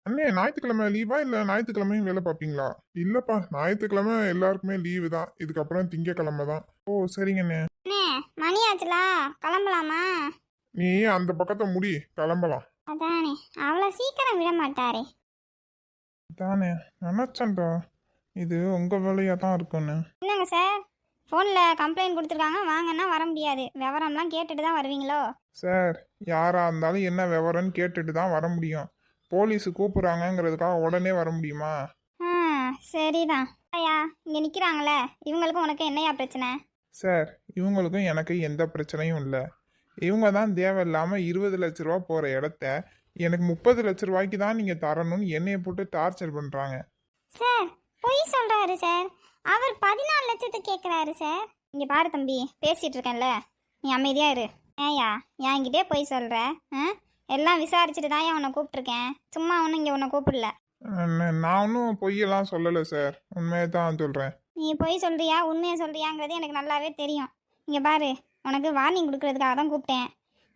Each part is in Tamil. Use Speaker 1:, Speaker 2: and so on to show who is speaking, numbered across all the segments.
Speaker 1: அண்ணே ஞாயிற்றுக்கிழமை லீவா இல்ல ஞாயிற்றுக்கிழமையும் வேலை பார்ப்பீங்களா? இல்லப்பா, ஞாயிற்றுக்கிழமை எல்லாருக்குமே லீவு தான். இதுக்கப்புறம் திங்கக்கிழமை தான். ஓ சரிங்கண்ணே.
Speaker 2: அண்ணே மணி ஆச்சுலா, கிளம்பலாமா?
Speaker 1: நீ அந்த பக்கத்தை முடி, கிளம்பலாம்.
Speaker 2: அதானே, அவ்வளோ சீக்கிரம் விட மாட்டாரே.
Speaker 1: தானே நினச்சேன்டா, இது உங்க வேலையா தான் இருக்கும்னு.
Speaker 2: என்னங்க சார், ஃபோனில் கம்ப்ளைண்ட் கொடுத்துருக்காங்க, வாங்கன்னா வர முடியாது, விவரம்லாம் கேட்டுட்டு தான் வருவீங்களோ?
Speaker 1: சார், யாரா இருந்தாலும் என்ன விவரம்னு கேட்டுட்டு தான் வர முடியும். போலீஸ் கூப்பிடுறாங்கங்கிறதுக்காக உடனே வர முடியுமா?
Speaker 2: ஆ சரிதான். ஐயா இங்கே நிற்கிறாங்களே, இவங்களுக்கும் உனக்கு என்னையா பிரச்சனை?
Speaker 1: சார், இவங்களுக்கும் எனக்கு எந்த பிரச்சனையும் இல்லை. இவங்க தான் தேவையில்லாமல் 20 லட்ச ரூபா போகிற இடத்த எனக்கு 30 லட்ச ரூபாய்க்கு தான் நீங்கள் தரணும்னு என்னைய போட்டு டார்ச்சர் பண்ணுறாங்க.
Speaker 2: சார் பொய் சொல்கிறாரு சார், அவர் 14 லட்சத்துக்கு கேட்குறாரு சார். இங்கே பாரு தம்பி, பேசிகிட்டு இருக்கேன்ல, நீ அமைதியாக இரு. ஏயா என்கிட்டே பொய் சொல்கிற? எல்லாம் விசாரிச்சுட்டு தான் உன்னை கூப்பிட்ருக்கேன், சும்மா ஒன்றும் இங்கே உன்னை கூப்பிடல.
Speaker 1: நான் ஒன்றும் பொய்யெல்லாம் சொல்லலை சார், உண்மையை தான் சொல்கிறேன்.
Speaker 2: நீ பொய் சொல்கிறியா உண்மையை சொல்கிறியாங்கிறது எனக்கு நல்லாவே தெரியும். இங்கே பாரு, உனக்கு வார்னிங் கொடுக்கறதுக்காக தான் கூப்பிட்டேன்.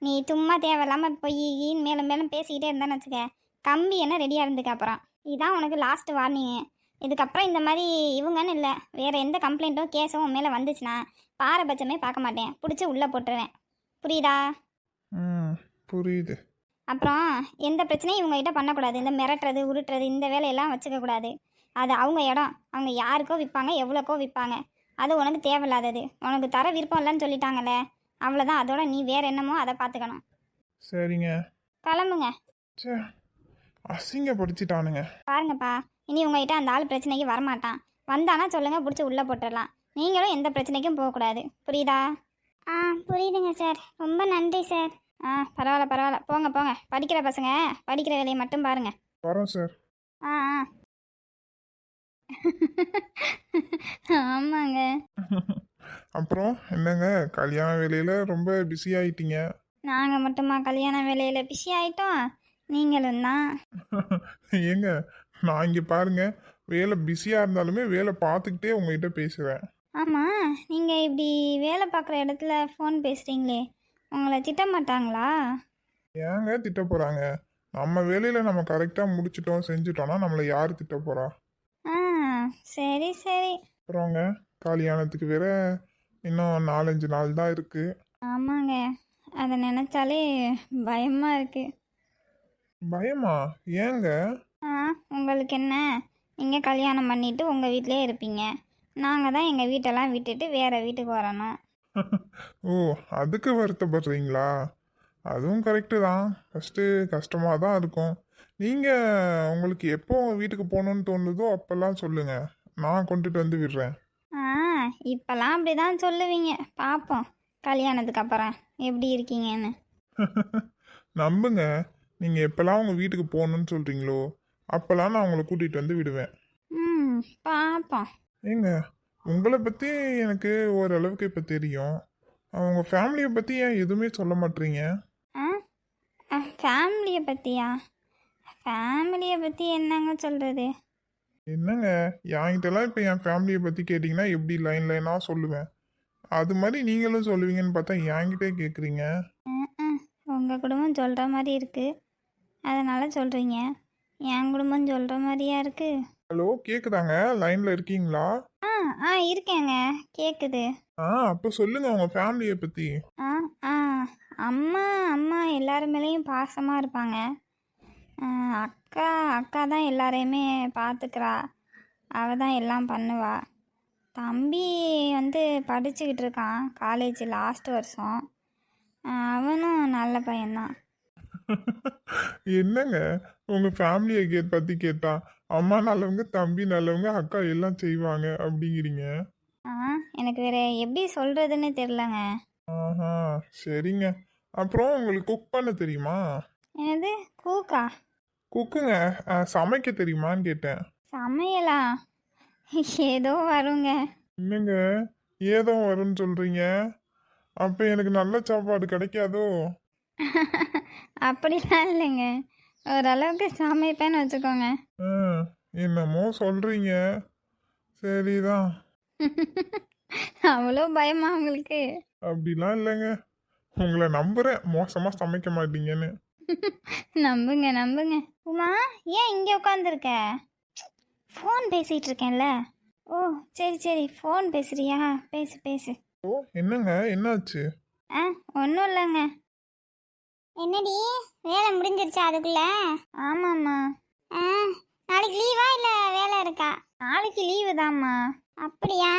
Speaker 2: நீ சும்மா தேவையில்லாமல் பொய் மேலும் மேலும் பேசிக்கிட்டே இருந்தேன்னு வச்சுக்க, கம்பி என்ன ரெடியாக இருந்துக்க. அப்புறம் இதுதான் உனக்கு லாஸ்ட் வார்னிங்கு. இதுக்கப்புறம் இந்த மாதிரி இவங்கன்னு இல்லை, வேறு எந்த கம்ப்ளைண்ட்டும் கேஸும் உன் மேலே வந்துச்சுன்னா பாரபட்சமே பார்க்க மாட்டேன், பிடிச்சி உள்ளே போட்டுருவேன். புரியுதா?
Speaker 1: புரியுது.
Speaker 2: அப்புறம் எந்த பிரச்சனையும் இவங்ககிட்ட பண்ணக்கூடாது. இந்த மிரட்டுறது உருட்டுறது இந்த வேலையெல்லாம் வச்சுக்கக்கூடாது. அது அவங்க இடம், அவங்க யாருக்கோ விற்பாங்க, எவ்வளோக்கோ விற்பாங்க. அது உனக்கு தேவையில்லாதது. உனக்கு தர விருப்பம் இல்லைன்னு சொல்லிட்டாங்கல்ல, அவ்வளோதான். அதோட நீ வேறு என்னமோ அதை பார்த்துக்கணும்.
Speaker 1: சரிங்க.
Speaker 2: கிளம்புங்க.
Speaker 1: சே, அசிங்கப்படுத்திட்டானுங்க.
Speaker 2: பாருங்கப்பா, இனி உங்ககிட்ட அந்த ஆள் பிரச்சனைக்கு வரமாட்டான். வந்தானா சொல்லுங்கள், பிடிச்சி உள்ளே போட்டுடலாம். நீங்களும் எந்த பிரச்சனைக்கும் போகக்கூடாது. புரியுதா? புரியுதுங்க சார், ரொம்ப நன்றி சார். பரவாயில்ல பரவாயில்ல, போங்க போங்க. படிக்கிற பசங்க படிக்கிற வேலையை மட்டும் பாருங்க.
Speaker 1: வரோம் சார்.
Speaker 2: ஆ ஆமாங்க.
Speaker 1: அப்புறம் என்னங்க, கல்யாண வேலையில ரொம்ப பிஸி ஆயிட்டீங்க.
Speaker 2: நாங்கள் மட்டுமா கல்யாண வேலையில் பிஸி ஆகிட்டோம்? நீங்களும் தான்.
Speaker 1: ஏங்க, நான் இங்கே பாருங்க, வேலை பிஸியாக இருந்தாலுமே வேலை பார்த்துக்கிட்டே உங்ககிட்ட பேசுவேன்.
Speaker 2: ஆமாம், நீங்கள் இப்படி வேலை பார்க்குற இடத்துல ஃபோன் பேசுகிறீங்களே, உங்களை திட்ட மாட்டாங்களா?
Speaker 1: ஏங்க திட்ட போகிறாங்க? நம்ம வேலையில் நம்ம கரெக்டாக முடிச்சிட்டோம் செஞ்சுட்டோம்னா நம்மளை யார் திட்ட போகிறா?
Speaker 2: ஆ சரி சரி.
Speaker 1: அப்புறங்க, கல்யாணத்துக்கு வேற இன்னும் 4-5 நாள் தான் இருக்குது.
Speaker 2: ஆமாங்க, அதை நினச்சாலே பயமாக இருக்குது.
Speaker 1: பயமா? ஏங்க?
Speaker 2: உங்களுக்கு என்ன, நீங்கள் கல்யாணம் பண்ணிவிட்டு உங்கள் வீட்டிலே இருப்பீங்க, நாங்கள் தான் எங்கள் வீட்டெல்லாம் விட்டுட்டு வேறு வீட்டுக்கு வரணும்.
Speaker 1: ஓ, அதுக்கு வருத்தப்படுறீங்களா? அதுவும் கரெக்டு தான். ஃபஸ்ட்டு கஷ்டமாக தான் இருக்கும். நீங்கள் உங்களுக்கு எப்போ வீட்டுக்கு போகணுன்னு தோணுதோ அப்போல்லாம் சொல்லுங்கள், நான் கொண்டுட்டு வந்து விடுறேன்.
Speaker 2: இப்போல்லாம் அப்படி தான் சொல்லுவீங்க, பார்ப்போம் கல்யாணத்துக்கு அப்புறம் எப்படி இருக்கீங்கன்னு.
Speaker 1: நம்புங்க, நீங்கள் எப்போல்லாம் உங்கள் வீட்டுக்கு போகணுன்னு சொல்கிறீங்களோ அப்போல்லாம் நான் உங்களை கூட்டிகிட்டு வந்து விடுவேன்.
Speaker 2: பார்ப்போம்.
Speaker 1: ஏங்க, உங்களை பற்றி எனக்கு ஓரளவுக்கு இப்போ தெரியும். அவங்க ஃபேமிலியை பற்றி ஏன் எதுவுமே சொல்ல மாட்டீங்க?
Speaker 2: ஃபேமிலியை பற்றியா? ஃபேமிலியை பற்றி என்னங்க சொல்கிறது?
Speaker 1: என்னங்க, என்கிட்டலாம் இப்போ என் ஃபேமிலியை பற்றி கேட்டிங்கன்னா எப்படி லைன் லைனாக சொல்லுவேன். அது மாதிரி நீங்களும் சொல்லுவீங்கன்னு பார்த்தா என்கிட்டே கேட்குறீங்க.
Speaker 2: உங்கள் குடும்பம் சொல்கிற மாதிரி இருக்குது, அதனால் சொல்கிறீங்க. என் குடும்பம் சொல்கிற மாதிரியா இருக்குது?
Speaker 1: ஹலோ, கேட்குதாங்க? லைனில் இருக்கீங்களா?
Speaker 2: இருக்கேங்க, கேட்குது.
Speaker 1: அப்போ சொல்லுங்க உங்கள் ஃபேமிலியை பற்றி.
Speaker 2: அம்மா அம்மா எல்லாரு மேலேயும் பாசமாக இருப்பாங்க. அக்கா அக்கா தான் எல்லாரையுமே பார்த்துக்கிறா, அவள் தான் எல்லாம் பண்ணுவா. தம்பி வந்து படிச்சுக்கிட்டு இருக்கான், காலேஜ் லாஸ்ட் வருஷம். அவனும் நல்ல பையன்தான்.
Speaker 1: என்னங்க, உங்கள் ஃபேமிலியை பற்றி கேட்டா அம்மா நல்லவங்க, தம்பி நல்லவங்க, அக்கா எல்லாம் செய்வாங்க அப்படிங்கிறீங்க.
Speaker 2: எனக்கு வேற எப்படி சொல்கிறதுன்னு தெரிலங்க.
Speaker 1: ஆஹா, சரிங்க. அப்புறம் உங்களுக்கு குக் பண்ண தெரியுமா?
Speaker 2: என்னது கூக்கா?
Speaker 1: குக்குங்க, சமைக்க தெரியுமான்னு கேட்டேன்.
Speaker 2: சமையலா? ஏதோ வருங்க.
Speaker 1: என்னங்க, ஏதோ வரும்னு சொல்கிறீங்க? அப்போ எனக்கு நல்ல சாப்பாடு கிடைக்காதோ?
Speaker 2: அப்படிலாம் இல்லைங்க, ஓரளவுக்கு சமைப்பேன்னு வச்சுக்கோங்க.
Speaker 1: என்னமோ சொல்கிறீங்க, சரிதான்.
Speaker 2: அவ்வளோ பயமா உங்களுக்கு?
Speaker 1: அப்படிலாம் இல்லைங்க, உங்களை நம்புகிறேன் மோசமாக சமைக்க மாட்டீங்கன்னு.
Speaker 2: நம்புங்க நம்புங்க. உமா, ஏன் இங்கே உட்காந்துருக்க? ஃபோன் பேசிகிட்டு இருக்கேன்ல. ஓ, சரி சரி, ஃபோன் பேசுறியா? பேசு பேசு.
Speaker 1: ஓ, என்னங்க என்னாச்சு?
Speaker 2: ஆ, ஒன்றும் இல்லைங்க. என்னடி, வேலை முடிஞ்சிருச்சா அதுக்குள்ள? ஆமாம்மா. ஆ, நாளைக்கு லீவா இல்லை வேலை இருக்கா? நாளைக்கு லீவு தாம்மா. அப்படியா,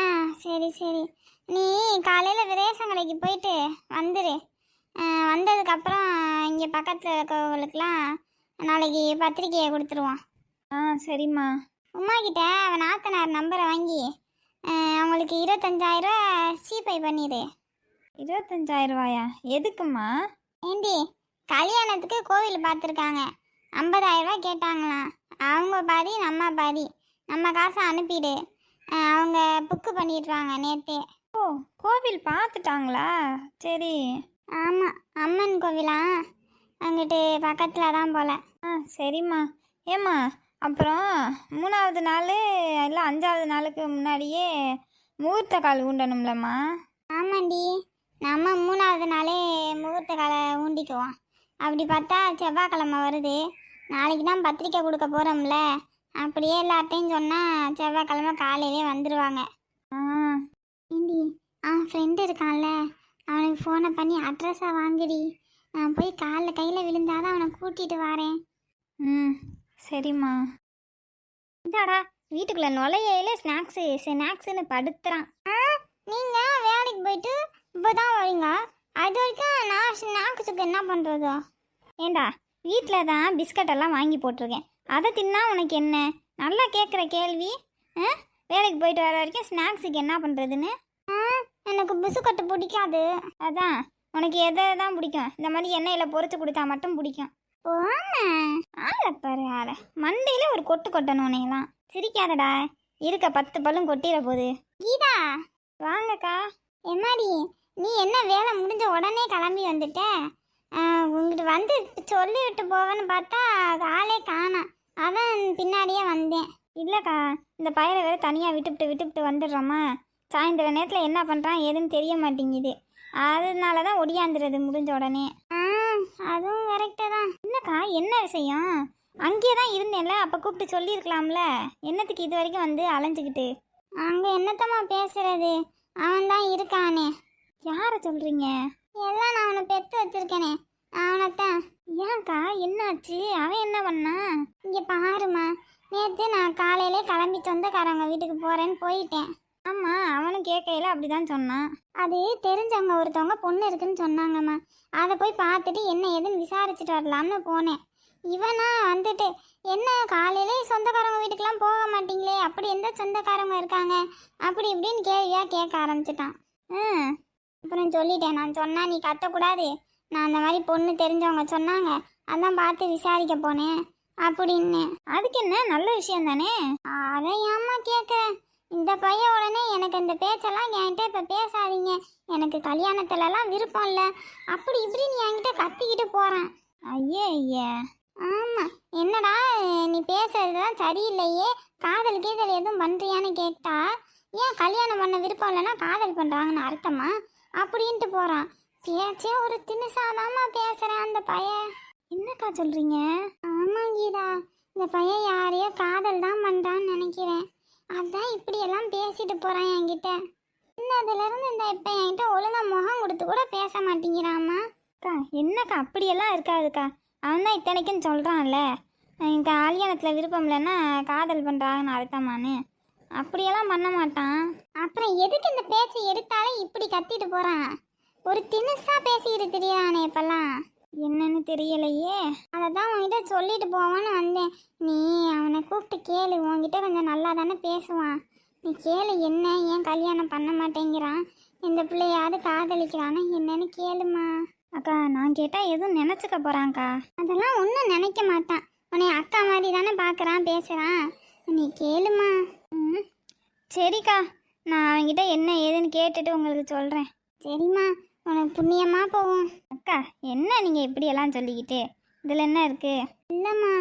Speaker 2: சரி சரி. நீ காலையில் ரேஷன் கடைக்கு போயிட்டு வந்துடு. வந்ததுக்கப்புறம் இங்கே பக்கத்தில் இருக்கவங்களுக்குலாம் நாளைக்கு பத்திரிக்கையை கொடுத்துருவான். ஆ, சரிம்மா. உமா கிட்ட அவன் நாத்தனார் நம்பரை வாங்கி அவங்களுக்கு 25,000 ஜிபே பண்ணிடு. 25,000 ரூபாயா? எதுக்குமா? ஏண்டி, கல்யாணத்துக்கு கோவில் பார்த்துருக்காங்க, 50,000 ரூபா கேட்டாங்களாம். அவங்க பாதி நம்ம பாதி, நம்ம காசை அனுப்பிடு. அவங்க புக்கு பண்ணிடுறாங்க நேற்றே. ஓ, கோவில் பார்த்துட்டாங்களா? சரி. ஆமாம், அம்மன் கோவிலா, அங்கிட்டு பக்கத்தில் தான் போல. ஆ, சரிம்மா. ஏம்மா, அப்புறம் 3வது நாள் இல்லை 5வது நாளுக்கு முன்னாடியே முகூர்த்த கால் ஊண்டணும்லம்மா? ஆமாண்டி, நம்ம 3வது நாளே முகூர்த்த காலை ஊண்டிக்குவோம். அப்படி பார்த்தா செவ்வாய்க்கிழமை வருது. நாளைக்கு தான் பத்திரிக்கை கொடுக்க போகிறோம்ல, அப்படியே எல்லார்ட்டையும் சொன்னால் செவ்வாய்க்கிழமை காலையிலே வந்துடுவாங்க. ஆ, ஏண்டி, ஃப்ரெண்டு இருக்கான்ல, அவனுக்கு ஃபோனை பண்ணி அட்ரஸை வாங்குடி. நான் போய் காலில் கையில் விழுந்தாதான் அவனை கூட்டிகிட்டு வரேன். ம், சரிம்மா. இந்தாடா, வீட்டுக்குள்ளே நுழையில ஸ்நாக்ஸுன்னு படுத்துறான். நீங்கள் வேலைக்கு போயிட்டு இப்போ தான் வரீங்க, அது வரைக்கும் நான் ஸ்நாக்ஸுக்கு என்ன பண்ணுறதோ? ஏண்டா, வீட்டில் தான் பிஸ்கட்டெல்லாம் வாங்கி போட்டிருக்கேன், அதை தின்னா உனக்கு என்ன? நல்லா கேட்குற கேள்வி. வேலைக்கு போயிட்டு வர வரைக்கும் ஸ்நாக்ஸுக்கு என்ன பண்ணுறதுன்னு? எனக்கு பிஸ்கட்டு பிடிக்காது. அதான், உனக்கு எதை தான் பிடிக்கும்? இந்த மாதிரி எண்ணெயில் பொரிச்சு கொடுத்தா மட்டும் பிடிக்கும். ஆளை பாரு ஆளை, மண்டையில் ஒரு கொட்டு கொட்டணும் உனையெல்லாம். சிரிக்காதடா, இருக்க 10 பல்லும் கொட்டிட போகுது. கீதா, வாங்கக்கா. எம்மாடி, நீ என்ன வேலை முடிஞ்ச உடனே கிளம்பி வந்துட்ட? உங்ககிட்ட வந்து சொல்லிவிட்டு போவேன்னு பார்த்தா ஆளே காணோம், அதான் பின்னாடியே வந்தேன். இல்லைக்கா, இந்த பையனை வேறு தனியாக விட்டுவிட்டு வந்துடுறோமா, சாயந்தர நேரத்தில் என்ன பண்ணுறான் ஏதுன்னு தெரிய மாட்டேங்குது, அதனால தான் ஒடியாந்துடுறது முடிஞ்ச உடனே. அதுவும் கரெக்டாக தான். இல்லைக்கா, என்ன விஷயம்? அங்கேயே தான் இருந்தேன்ல, அப்போ கூப்பிட்டு சொல்லியிருக்கலாம்ல, என்னத்துக்கு இது வரைக்கும் வந்து அலைஞ்சிக்கிட்டு? அங்கே என்னத்தம்மா பேசுறது, அவன் தான் இருக்கானே. யாரை சொல்கிறீங்க? எல்லாம் நான் அவனை பெற்று வச்சிருக்கேனே, அவனைத்தான். ஏன்க்கா, என்னாச்சு? அவன் என்ன பண்ணா? இங்கே பாருமா, நேற்று நான் காலையிலே கிளம்பி சொந்தக்காரங்க வீட்டுக்கு போகிறேன்னு போயிட்டேன். ஆமாம், அவனும் கேட்கையில அப்படி தான் சொன்னான். அது தெரிஞ்சவங்க ஒருத்தவங்க பொண்ணு இருக்குன்னு சொன்னாங்கம்மா, அதை போய் பார்த்துட்டு என்ன ஏதுன்னு விசாரிச்சுட்டு வரலாம்னு போனேன். இவனா வந்துட்டு, என்ன காலையிலே சொந்தக்காரங்க வீட்டுக்கெலாம் போக மாட்டீங்களே, அப்படி எந்த சொந்தக்காரங்க இருக்காங்க அப்படி இப்படின்னு கேள்வியாக கேட்க ஆரம்பிச்சிட்டான். அப்புறம் சொல்லிட்டேன், நான் சொன்னால் நீ கத்தக்கூடாது, நான் அந்த மாதிரி பொண்ணு தெரிஞ்சவங்க சொன்னாங்க, அதான் பார்த்து விசாரிக்க போனேன் அப்படின்னு. அதுக்கு என்ன, நல்ல விஷயம் தானே. அதை ஏம்மா கேட்குறேன்? இந்த பையன் உடனே எனக்கு இந்த பேச்செல்லாம் என்கிட்ட இப்போ பேசாதீங்க, எனக்கு கல்யாணத்துலலாம் விருப்பம் இல்லை, அப்படி இப்படின்னு என்கிட்ட கத்திக்கிட்டு போகிறான். ஐயே. ஆமாம், என்னடா நீ பேசுறதுதான் சரியில்லையே, காதல் கீதல் எதுவும் பண்ணுறியான்னு கேட்டா, ஏன் கல்யாணம் பண்ண விருப்பம் இல்லைன்னா காதல் பண்ணுறாங்கன்னு அர்த்தமா அப்படின்ட்டு போகிறான். பேச்சே ஒரு திணுசாதாமா பேசுகிறேன் அந்த பையன். என்னக்கா சொல்கிறீங்க? ஆமாம் கீதா, இந்த பையன் யாரையோ காதல் தான் பண்ணுறான்னு நினைக்கிறேன், அதான் இப்படியெல்லாம் பேசிட்டு போகிறான் என்கிட்ட. இன்னதுலேருந்து இந்த இப்போ என்கிட்ட ஒழுங்கா முகம் கொடுத்து கூட பேச மாட்டேங்கிறாம்மா. அக்கா, என்னக்கா அப்படியெல்லாம் இருக்காதுக்கா, அவன் தான் இத்தனைக்குன்னு சொல்கிறான்ல, இந்த கல்யாணத்தில் விருப்பம் இல்லைன்னா காதல் பண்ணுறாங்கன்னு அர்த்தமானு, அப்படியெல்லாம் பண்ண மாட்டான். அப்புறம் எதுக்கு இந்த பேச்சை எடுத்தாலே இப்படி கத்திட்டு போகிறான்? ஒரு திணுசா பேசிக்கிட்டு தெரியானே இப்பெல்லாம், என்னன்னு தெரியலையே. அதை தான் உங்ககிட்ட சொல்லிட்டு போவான்னு வந்தேன். நீ அவனை கூப்பிட்டு கேளு, உங்ககிட்ட கொஞ்சம் நல்லா தானே பேசுவான். நீ கேளு, என்ன ஏன் கல்யாணம் பண்ண மாட்டேங்கிறான், இந்த பிள்ளையாவது காதலிக்கிறான்னு என்னன்னு கேளுமா. அக்கா, நான் கேட்டால் எதுவும் நினச்சிக்க போகிறாங்க்கா. அதெல்லாம் ஒன்றும் நினைக்க மாட்டான், உன்னை அக்கா மாதிரி தானே பார்க்குறான் பேசுகிறான், நீ கேளுமா. சரிக்கா, நான் அவன்கிட்ட என்ன ஏதுன்னு கேட்டுட்டு உங்களுக்கு சொல்கிறேன். சரிம்மா, உனக்கு புண்ணியமாக போகும். அக்கா, என்ன நீங்கள் இப்படியெல்லாம் சொல்லிக்கிட்டு, இதில் என்ன இருக்குது? இல்லைம்மா,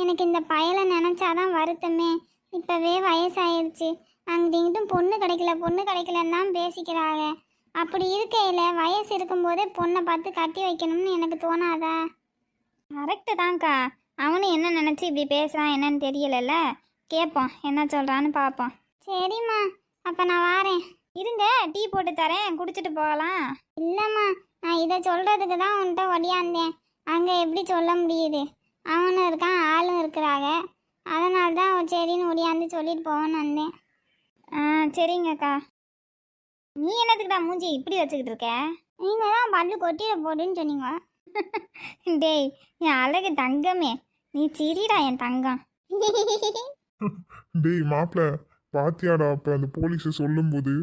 Speaker 2: எனக்கு இந்த பயலை நினச்சாதான் வருத்தமே. இப்போவே வயசாயிருச்சு, அங்கிட்டு இங்கிட்டும் பொண்ணு கிடைக்கலன்னு தான் பேசிக்கிறாங்க. அப்படி இருக்கையில் வயசு இருக்கும்போதே பொண்ணை பார்த்து கட்டி வைக்கணும்னு எனக்கு தோணாதா? கரெக்டு தான்க்கா. அவனும் என்ன நினச்சி இப்படி பேசுகிறான் என்னன்னு தெரியலல்ல. கேட்போம், என்ன சொல்கிறான்னு பார்ப்போம். சரிம்மா, அப்போ நான் வாரேன். இருங்க, டீ போட்டு தரேன், குடிச்சிட்டு போகலாம். இல்லைம்மா, நான் இதை சொல்கிறதுக்கு தான் உன்கிட்ட ஒடியாந்தேன். அங்கே எப்படி சொல்ல முடியுது? அவனும் இருக்கான், ஆளும் இருக்கிறாங்க. அதனால தான் சரின்னு ஒடியாந்து சொல்லிட்டு போகணும்னு வந்தேன். சரிங்கக்கா. நீ என்னத்துக்குடா மூஞ்சி இப்படி வச்சுக்கிட்டு இருக்க? நீங்கள் தான் பல்லு கொட்டிட போடுன்னு சொன்னீங்க. டேய், என் அழகு தங்கமே, நீ சிரிடா என் தங்கம்.
Speaker 1: டேய் மாப்பிள்ள, பாத்தியாடா அப்ப அந்த போலீஸ் சொல்லும்போது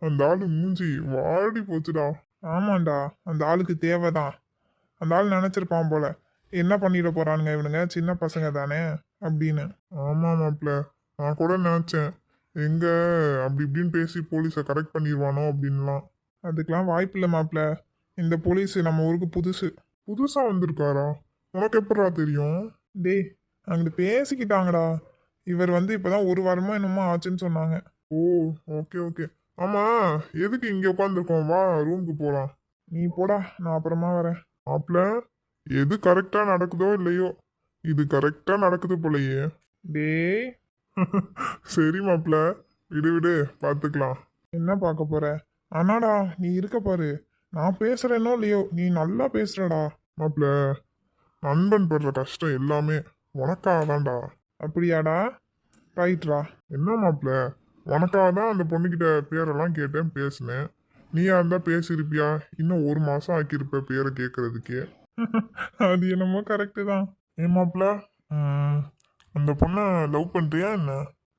Speaker 1: அந்த ஆளு மூஞ்சி வாடி போச்சுடா. ஆமாண்டா, அந்த ஆளுக்கு தேவைதான். அந்த ஆள் நினைச்சிருப்பான் போல, என்ன பண்ணிட போறானுங்க இவனுங்க, சின்ன பசங்க தானே அப்படின்னு. ஆமா மாப்பிள்ள, நான் கூட நினைச்சேன் எங்க அப்படி இப்படின்னு பேசி போலீஸை கரெக்ட் பண்ணிடுவானோ அப்படின்லாம். அதுக்கெல்லாம் வாய்ப்பு இல்லை மாப்பிள்ள. இந்த போலீஸ் நம்ம ஊருக்கு புதுசா வந்திருக்காரா? உனக்கு எப்படா தெரியும்? டேய், அங்கிட்டு பேசிக்கிட்டாங்கடா. இவர் இப்பதான் ஒரு வாரமா என்னமோ ஆச்சுன்னு சொன்னாங்க. ஓ, ஓகே ஓகே. ஆமா, எதுக்கு இங்க உட்காந்துருக்கோம்? வா ரூமுக்கு போலாம். நீ போடா, நான் அப்புறமா வரேன். மாப்பிள்ள, எது கரெக்டா நடக்குதோ இல்லையோ, இது கரெக்டா நடக்குது போலயே. டேய். சரி மாப்பிள்ள, விடு விடு, பார்த்துக்கலாம். என்ன பார்க்க போற? ஆனாடா, நீ இருக்க பாரு, நான் பேசுறேனோ இல்லையோ, நீ நல்லா பேசுறடா. மாப்பிள்ள, நண்பன் படுற கஷ்டம் எல்லாமே உனக்காக தான்டா. அப்படியாடா? ரைட்ரா. என்ன மாப்பிள்ள, உனக்காக தான் அந்த பொண்ணுக்கிட்ட பேரெல்லாம் கேட்டேன், பேசினேன். நீயா இருந்தா பேசியிருப்பியா? இன்னும் ஒரு மாசம் ஆக்கியிருப்ப பேரை கேட்கறதுக்கே. அது என்னமோ கரெக்டு தான். ஏன் மாப்பிள்ள, அந்த பொண்ணை லவ் பண்றியா என்ன?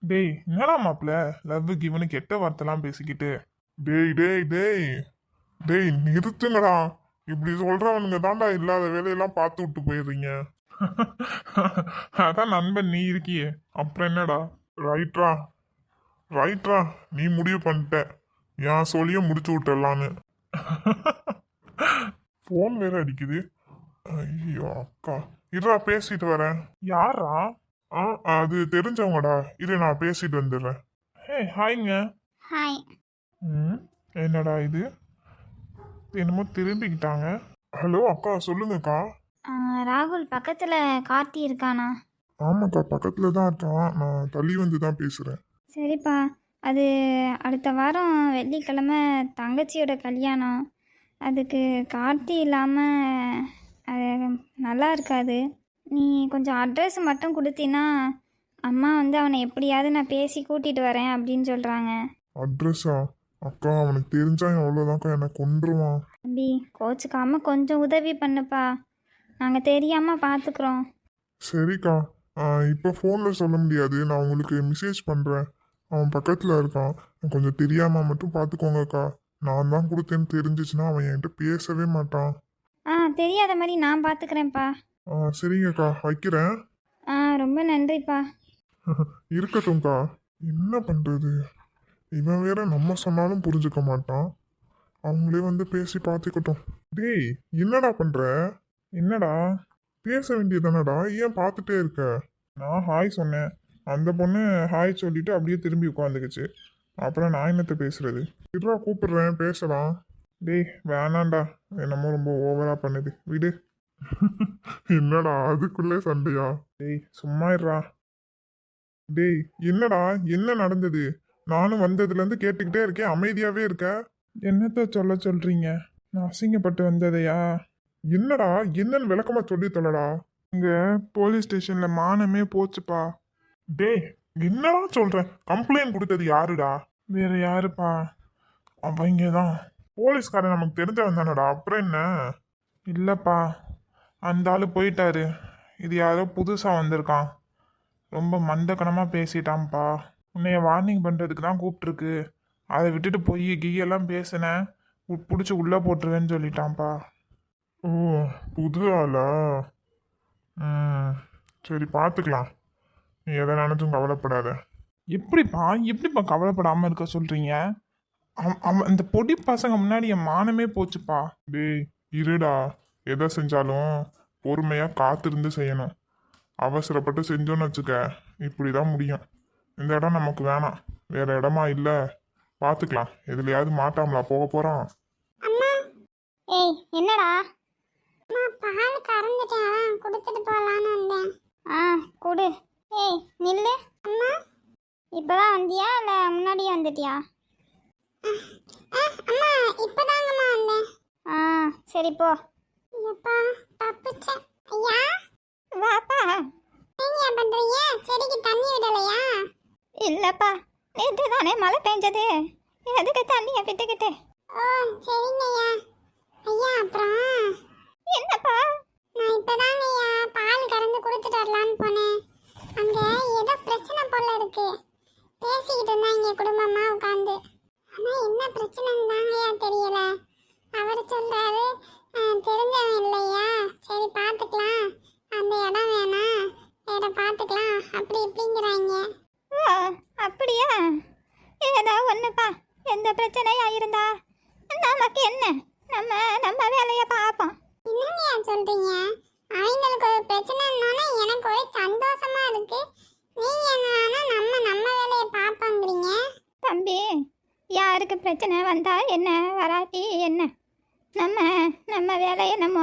Speaker 1: டேய், என்னடா மாப்பிள்ள லவ்வுக்கு இவனு கெட்ட வார்த்தைலாம் பேசிக்கிட்டு. டேய் டேய் டேய் டேய், நிறுத்துங்கடா. இப்படி சொல்றவனுங்க தான்டா இல்லாத வேலையெல்லாம் பார்த்து விட்டு போயிடுறீங்க. அதான் நண்பன் நீ இருக்கியே, அப்புறம் என்னடா? ரைட்ரா ரைட்ரா, நீ முடிவு பண்ணிட்ட, என் சொல்லிய முடிச்சு விட்டுடலான்னு. ஃபோன் வேற அடிக்குது. ஐயோ அக்கா, இருடா பேசிட்டு வரேன். யாரா? அது தெரிஞ்சவங்கடா, இரு நான் பேசிட்டு வந்துடுறேன். ஹே ஹாய்ங்க.
Speaker 2: ஹாய்.
Speaker 1: என்னடா இது, என்னமோ திரும்பிக்கிட்டாங்க. ஹலோ அக்கா, சொல்லுங்கக்கா.
Speaker 2: ராகுல் பக்கத்தில் கார்த்தி இருக்கானா?
Speaker 1: ஆமாக்கா, பக்கத்தில் தான் இருக்கான். நான் தள்ளி வந்து தான் பேசுகிறேன்.
Speaker 2: சரிப்பா, அது அடுத்த வாரம் வெள்ளிக்கிழமை தங்கச்சியோட கல்யாணம். அதுக்கு கார்த்தி இல்லாமல் அது நல்லா இருக்காது. நீ கொஞ்சம் அட்ரஸ் மட்டும் கொடுத்தீன்னா அம்மா அவனை எப்படியாவது நான் பேசி கூட்டிகிட்டு வரேன் அப்படின்னு சொல்கிறாங்க.
Speaker 1: அட்ரஸா? அக்கா, அவனுக்கு தெரிஞ்சா எவ்வளோதான்க்கா என்னை கொன்றுவான்.
Speaker 2: தம்பி, கோச்சுக்காமல் கொஞ்சம் உதவி பண்ணுப்பா, நாங்கள் தெரியாமல் பார்த்துக்குறோம்.
Speaker 1: சரிக்கா, இப்போ ஃபோனில் சொல்ல முடியாது, நான் உங்களுக்கு மெசேஜ் பண்ணுறேன். அவன் பக்கத்தில் இருக்கான், கொஞ்சம் தெரியாமல் மட்டும் பார்த்துக்கோங்கக்கா. நான் தான் கொடுத்தேன்னு தெரிஞ்சிச்சுன்னா அவன் என்கிட்ட பேசவே மாட்டான்.
Speaker 2: தெரியாத மாதிரி நான் பார்த்துக்கிறேன்ப்பா.
Speaker 1: சரிங்கக்கா, வைக்கிறேன்.
Speaker 2: ரொம்ப நன்றிப்பா.
Speaker 1: இருக்கட்டும்க்கா. என்ன பண்ணுறது, இவன் வேற நம்ம சொன்னாலும் புரிஞ்சுக்க மாட்டான். அவங்களே பேசி பார்த்துக்கட்டும். டேய், என்னடா பண்ற? என்னடா பேச வேண்டியதானடா, ஏன் பார்த்துட்டே இருக்க? நான் ஹாய் சொன்னேன், அந்த பொண்ணு ஹாய் சொல்லிட்டு அப்படியே திரும்பி உட்காந்துக்குச்சு. அப்புறம் நான் என்னத்த பேசுறது? இருடா கூப்பிடுறேன், பேசலாம். டேய் வேணாண்டா, என்னமோ ரொம்ப ஓவரா பண்ணுது, விடு. என்னடா அதுக்குள்ளே சண்டையா? டேய் சும்மா இருடா. டேய் என்னடா, என்ன நடந்தது? நானும் வந்ததுலேருந்து கேட்டுக்கிட்டே இருக்கேன், அமைதியாகவே இருக்க. என்னத்த சொல்ல சொல்றீங்க? நான் அசிங்கப்பட்டு வந்ததையா? என்னடா, என்னன்னு விளக்கமா சொல்லி தொல்லடா. இங்க போலீஸ் ஸ்டேஷன்ல மானமே போச்சுப்பா. டேய் என்னடா சொல்ற? கம்ப்ளைண்ட் கொடுத்தது யாருடா? வேற யாருப்பா, அவங்க தான். போலீஸ்காரன் நமக்கு தெரிஞ்சவன் தானடா, அப்புறம் என்ன? இல்லப்பா, அந்த ஆளு போயிட்டாரு. இது யாரோ புதுசாக வந்திருக்கான், ரொம்ப மந்தக்கணமாக பேசிட்டான்ப்பா. உன்னைய வார்னிங் பண்ணுறதுக்கு தான் கூப்பிட்ருக்கு. அதை விட்டுட்டு போய் கீயெல்லாம் பேசினேன், பிடிச்சி உள்ளே போட்டுருவேன்னு சொல்லிட்டான்ப்பா. ஓ, புது ஆளா? சரி பார்த்துக்கலாம், நீ எதை நினைச்சும் கவலைப்படாத. எப்படிப்பா கவலைப்படாமல் இருக்க சொல்கிறீங்க? அவன் அந்த பொடி பசங்க முன்னாடி என் மானமே போச்சுப்பா. டேய் இருடா, எதை செஞ்சாலும் பொறுமையாக காத்திருந்து செய்யணும். அவசரப்பட்டு செஞ்சோன்னு வச்சுக்க, இப்படி தான் முடியும். இந்த இடம் நமக்கு வேணாம், வேற இடமா இல்லை, பார்த்துக்கலாம். எதுலையாவது மாட்டாமலா போக போகிறான்?
Speaker 2: ஏய் என்னடா,
Speaker 3: பால் கறந்துட்டேன், கொடுத்துட்டு போலான்னு வந்தேன்.
Speaker 2: ஆ கொடு. ஏய் நில்லு.
Speaker 3: அம்மா.
Speaker 2: இப்போதான் வந்தியா இல்லை முன்னாடியே வந்துட்டியா?
Speaker 3: அம்மா இப்பதாங்கம்மா வந்தேன்.
Speaker 2: ஆ சரி போ.
Speaker 3: எப்பா தப்பிச்சேன். ஐயா
Speaker 2: வாப்பா.
Speaker 3: நீங்க பண்றீங்க? செடிக்கு தண்ணி விடலையா?
Speaker 2: இல்லைப்பா, நேற்று தானே மழை பெஞ்சது, எதுக்கு தண்ணியை விட்டுக்கிட்டு?
Speaker 3: ஓ சரிங்க ஐயா. ஐயா அப்புறம்
Speaker 2: என்னப்பா?
Speaker 3: நான் இப்பதாங்க ஐயா பால் கறந்து கொடுத்துட்டு வரலான்னு போனேன். அங்க ஏதோ பிரச்சனை போல இருக்கு. பேசிக்கிட்டு இருந்தாங்க குடும்பமா உட்காந்து. ஆனா என்ன பிரச்சனைன்னு தாங்க ஐயா தெரியல. அவர் சொல்றாரு தெரிஞ்சவன் இல்லையா, சரி பார்த்துக்கலாம், அந்த இடம் வேணாம், வேற பார்த்துக்கலாம் அப்படி இப்படிங்கிறாங்க.
Speaker 2: ஓ அப்படியா? ஏதோ ஒன்றுப்பா, எந்த பிரச்சனையா இருந்தா நமக்கு என்ன, நம்ம நம்ம வேலையை பார்ப்போம்.
Speaker 3: என்னங்கய்யா சொல்றீங்க? அவங்களுக்கு ஒரு பிரச்சனைனால எனக்கு ஒரே சந்தோஷமா இருக்கு. நீங்க என்னன்னா நம்ம வேலையை பார்ப்போங்கிறீங்க.
Speaker 2: தம்பி, யாருக்கு பிரச்சனை வந்தா என்ன, வராட்டி என்ன, நம்ம நம்ம வேலையை நம்ம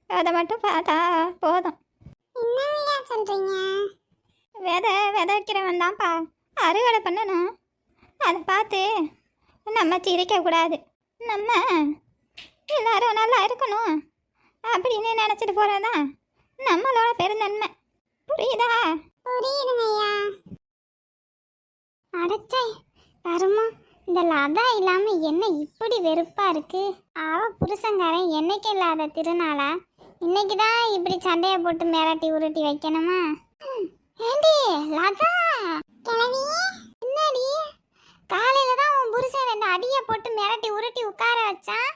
Speaker 2: அதை மட்டும் பார்த்தா போதும்.
Speaker 3: என்னங்கய்யா சொல்றீங்க?
Speaker 2: விதைக்கிறவன் தான்ப்பா அறுவடை பண்ணணும். அதை பார்த்து நம்ம சிரிக்கக்கூடாது, நம்ம எல்லாரும் நல்லா இருக்கணும் அப்படின்னு நினச்சிட்டு போகிறதான் நம்மளோட பெருந்தன்மை. புரியுதா?
Speaker 3: புரியுதுங்கய்யா. அடச்சை கருமா, இந்த லதா இல்லாம என்ன இப்படி வெறுப்பா இருக்கு. அவ புருஷங்காரன் என்னைக்கு இல்லாத திருநாளா இன்னைக்கு தான் இப்படி சண்டையை போட்டு மிரட்டி உருட்டி வைக்கணுமா? ஏண்டி லதா கிளவி, என்னடி காலையில தான் உன் புருஷன் 2 அடியை போட்டு மிரட்டி உருட்டி உட்கார வச்சான்,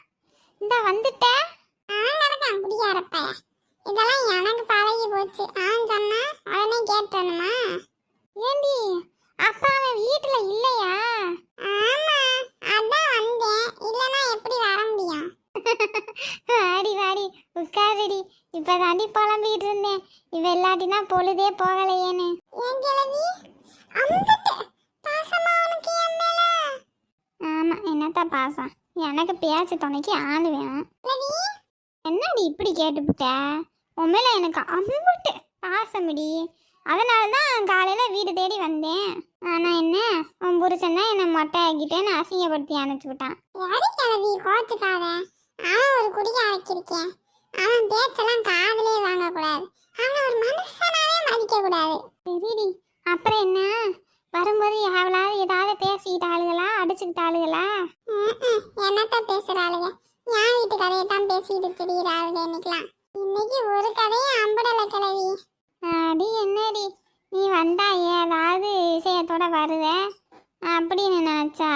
Speaker 3: இந்த வந்துட்ட. நடக்கான் குடியாரப்ப, இதெல்லாம் எனக்கு பழகி போச்சு. அவன் சொன்னா உடனே கேட்டணுமா? ஏண்டி அப்பா அவன் வீட்டுல இல்லையா? ஆமா அதான் வந்தேன், இல்லனா எப்படி வர முடியும்? வாடி வாடி உட்காருடி. இப்பதாண்டி புலம்பிக்கிட்டு இருந்தேன், இவ இல்லாட்டினா பொழுதே போகலையேன்னு. ஏன் கிழவி அம்புட்டு பாசமா உனக்கு என் மேல? ஆமா என்னத்த பாசம், எனக்கு பேச்சு துணைக்கு ஆள் வேணும். என்னடி இப்படி கேட்டுவிட்ட? உன் மேல எனக்கு அம்புட்டு பாசமிடி, அதனால தான் காலையில் வீடு தேடி வந்தேன். ஆனால் என்ன, உன் புருஷன் தான் என்னை மொட்டை ஆக்கிட்டேன்னு அசிங்கப்படுத்தி அனுப்பிச்சு விட்டான். யாரு கிளவி கோச்சுக்காத, அவன் ஒரு குடிக்க ஆக்கியிருக்கேன். அவன் பேச்செல்லாம் காதலே வாங்கக்கூடாது, அவனை ஒரு மனுஷனாவே மதிக்கக்கூடாது. சரிடி, அப்புறம் என்ன, வரும்போது எவ்வளவு ஏதாவது பேசிக்கிட்ட ஆளுகளா அடிச்சுக்கிட்ட ஆளுகளா? என்னத்த பேசுகிற ஆளுங்க, என் வீட்டு கதையை தான் பேசிக்கிட்டு திரிகிற ஆளுங்க இன்னைக்கெல்லாம். இன்னைக்கு ஒரு கதையை அம்படலை கிளவி. அடி என்னடி நீ வந்தா ஏதாவது விஷயத்தோட வருவ அப்படின்னு நினைச்சா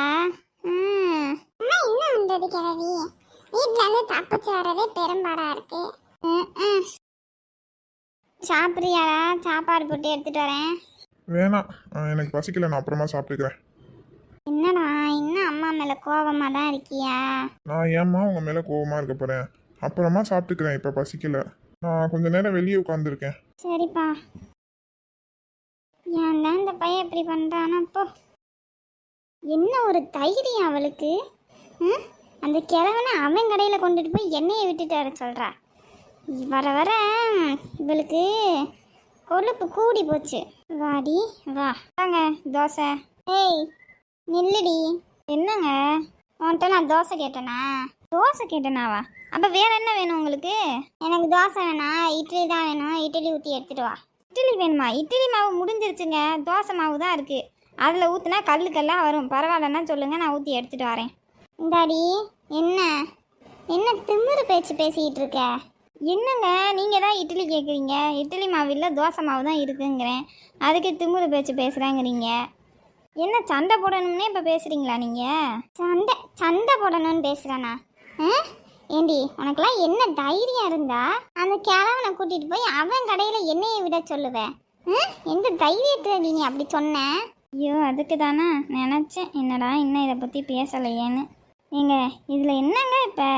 Speaker 3: என்ன வந்தது கிழவி, வீட்டுல இருந்து தப்பிச்சு வர்றதே பெரும்பாடா இருக்கு. சாப்பிட்றியாடா? சாப்பாடு போட்டு எடுத்துட்டு வரேன்.
Speaker 1: வேணாம், எனக்கு பசிக்கல, நான் அப்புறமா சாப்பிட்டுக்கிறேன்.
Speaker 3: என்னடா இன்னும் அம்மா மேல கோபமா தான் இருக்கியா?
Speaker 1: நான் ஏம்மா உங்கள் மேலே கோவமாக இருக்க போகிறேன், அப்புறமா சாப்பிட்டுக்கிறேன், இப்போ பசிக்கல. நான் கொஞ்ச நேரம் வெளியே உட்காந்துருக்கேன்.
Speaker 3: சரிப்பா. ஏன் தான் இந்த பையன் இப்படி பண்ணுறானோ அப்போ. என்ன ஒரு தைரியம் அவளுக்கு. அந்த கிழவனை அவன் கடையில் கொண்டுட்டு போய் எண்ணெயை விட்டுட்டு வர சொல்கிறா. வர வர இவளுக்கு கொழுப்பு கூடி போச்சு. வாடி வா.
Speaker 2: வாங்க தோசை.
Speaker 3: ஏய் நில்லுடி.
Speaker 2: என்னங்க, உன்கிட்ட நான் தோசை கேட்டேனா? தோசை கேட்டேனாவா? அப்போ வேற என்ன வேணும் உங்களுக்கு?
Speaker 3: எனக்கு தோசை வேணாம், இட்லி தான் வேணும். இட்லி ஊற்றி எடுத்துட்டு வா.
Speaker 2: இட்லி வேணுமா? இட்லி மாவு முடிஞ்சிருச்சுங்க, தோசை மாவு தான் இருக்குது. அதில் ஊற்றுனா கல்லாக வரும். பரவாயில்லன்னா சொல்லுங்கள், நான் ஊற்றி எடுத்துகிட்டு வரேன்.
Speaker 3: இந்தாடி. என்ன என்ன திமிரு பேச்சு பேசிக்கிட்டு இருக்க?
Speaker 2: என்னங்க, நீங்கள் தான் இட்லி கேட்குறீங்க, இட்லி மாவு இல்லை தோசை மாவு தான் இருக்குங்கிறேன், அதுக்கு திமிரு பேச்சு பேசுகிறாங்கிறீங்க. என்ன சண்டை போடணும்னே இப்போ பேசுகிறீங்களா நீங்கள்?
Speaker 3: சண்டை போடணும்னு பேசுகிறேண்ணா? ஏண்டி உனக்கெல்லாம் என்ன தைரியம் இருந்தா அந்த கிழவனை கூட்டிட்டு போய் அவன் கடையில் எண்ணெயை விட சொல்லுவேன்? எந்த தைரியத்தில் நீ அப்படி சொன்ன?
Speaker 2: ஐயோ, அதுக்கு தானே நினச்சேன், என்னடா இன்னும் இதை பற்றி பேசலையேன்னு. ஏங்க இதில் என்னங்க, இப்போ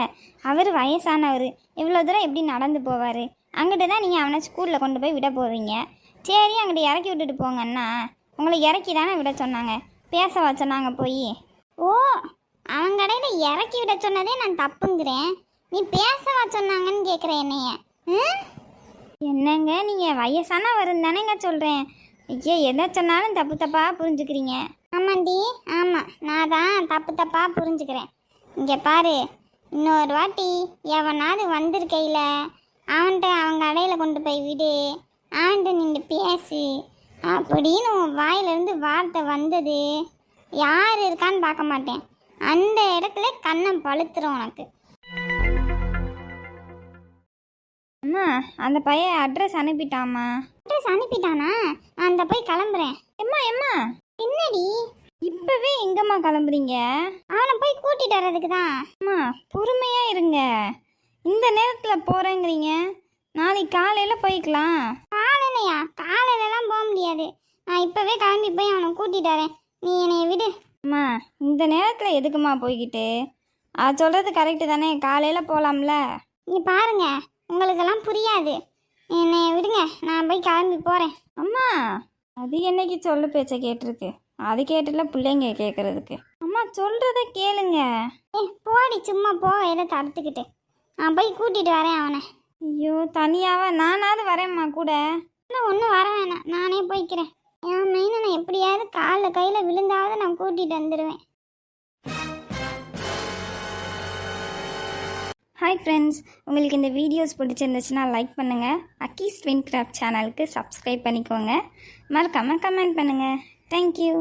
Speaker 2: அவர் வயசானவர், இவ்வளோ தூரம் எப்படி நடந்து போவார்? அங்கிட்ட தான் நீங்கள் அவனை ஸ்கூலில் கொண்டு போய் விட போவீங்க. சரி அங்கிட்ட இறக்கி விட்டுட்டு போங்கன்னா, உங்களை இறக்கி தானே விட சொன்னாங்க, பேச வச்சோன்னாங்க போய்.
Speaker 3: ஓ, அவன் கடையில் இறக்கி விட சொன்னதே நான் தப்புங்கிறேன், நீ பேசவா சொன்னாங்கன்னு கேட்குற என்னைய?
Speaker 2: என்னங்க நீங்கள் வயசானவருன்னு தானேங்க சொல்கிறேன். ஐயா எதை சொன்னாலும் தப்பு தப்பாக புரிஞ்சுக்கிறீங்க.
Speaker 3: ஆமாண்டி, ஆமாம், நான் தான் தப்பு தப்பாக புரிஞ்சுக்கிறேன். இங்கே பாரு, இன்னொரு வாட்டி எவனாவது வந்திருக்கையில் அவன்கிட்ட அவங்க கடையில் கொண்டு போய் விடு, அவன்கிட்ட நின்று பேசு அப்படின்னு உன் வாயிலிருந்து வார்த்தை வந்தது, யார் இருக்கான்னு பார்க்க மாட்டேன், அந்த இடத்துல கண்ணம் பழுத்துரும் உனக்கு.
Speaker 2: அம்மா அந்த பையன் அட்ரஸ் அனுப்பிட்டாம்மா.
Speaker 3: அட்ரஸ் அனுப்பிட்டானா? நான் அந்த போய் கிளம்புறேன்.
Speaker 2: எம்மா
Speaker 3: என்னடி
Speaker 2: இப்போவே எங்கம்மா கிளம்புறீங்க?
Speaker 3: அவனை போய் கூட்டிட்டு வர்றதுக்கு தான்.
Speaker 2: அம்மா பொறுமையாக இருங்க. இந்த நேரத்தில் போகிறேங்கிறீங்க, நாளைக்கு காலையில் போய்க்கலாம்.
Speaker 3: காலையிலையா? காலையிலலாம் போக முடியாது. நான் இப்போவே கிளம்பி போய் அவனை கூட்டிட்டு வரேன், நீ என்னை விடு.
Speaker 2: அம்மா இந்த நேரத்தில் எதுக்குமா போய்கிட்டு? அது சொல்கிறது கரெக்டு தானே, காலையில் போகலாம்ல.
Speaker 3: நீ பாருங்க, உங்களுக்கெல்லாம் புரியாது, என்னை விடுங்க, நான் போய் கிளம்பி போகிறேன்.
Speaker 2: அம்மா அது என்னைக்கு சொல்லு பேச்சை கேட்டிருக்கு, அது கேட்டுல பிள்ளைங்க கேட்குறதுக்கு. அம்மா சொல்கிறத கேளுங்க.
Speaker 3: போடி, சும்மா போ எதை தடுத்துக்கிட்டு. நான் போய் கூட்டிட்டு வரேன் அவனை.
Speaker 2: ஐயோ தனியாவா? நானாவது வரேம்மா கூட.
Speaker 3: இன்னும் ஒன்றும் வர வேணாம், நானே போய்க்கிறேன். என் மெயினை நான் எப்படியாவது காலில் கையில் விழுந்தாவது நான் கூட்டிகிட்டு வந்துடுவேன்.
Speaker 2: ஹாய் ஃப்ரெண்ட்ஸ், உங்களுக்கு இந்த வீடியோஸ் பிடிச்சிருந்துச்சுன்னா லைக் பண்ணுங்கள். அக்கீஸ் ட்வின் கிராஃப்ட் சேனலுக்கு சப்ஸ்கிரைப் பண்ணிக்கோங்க. மறக்காமல் கமெண்ட் பண்ணுங்கள். தேங்க்யூ.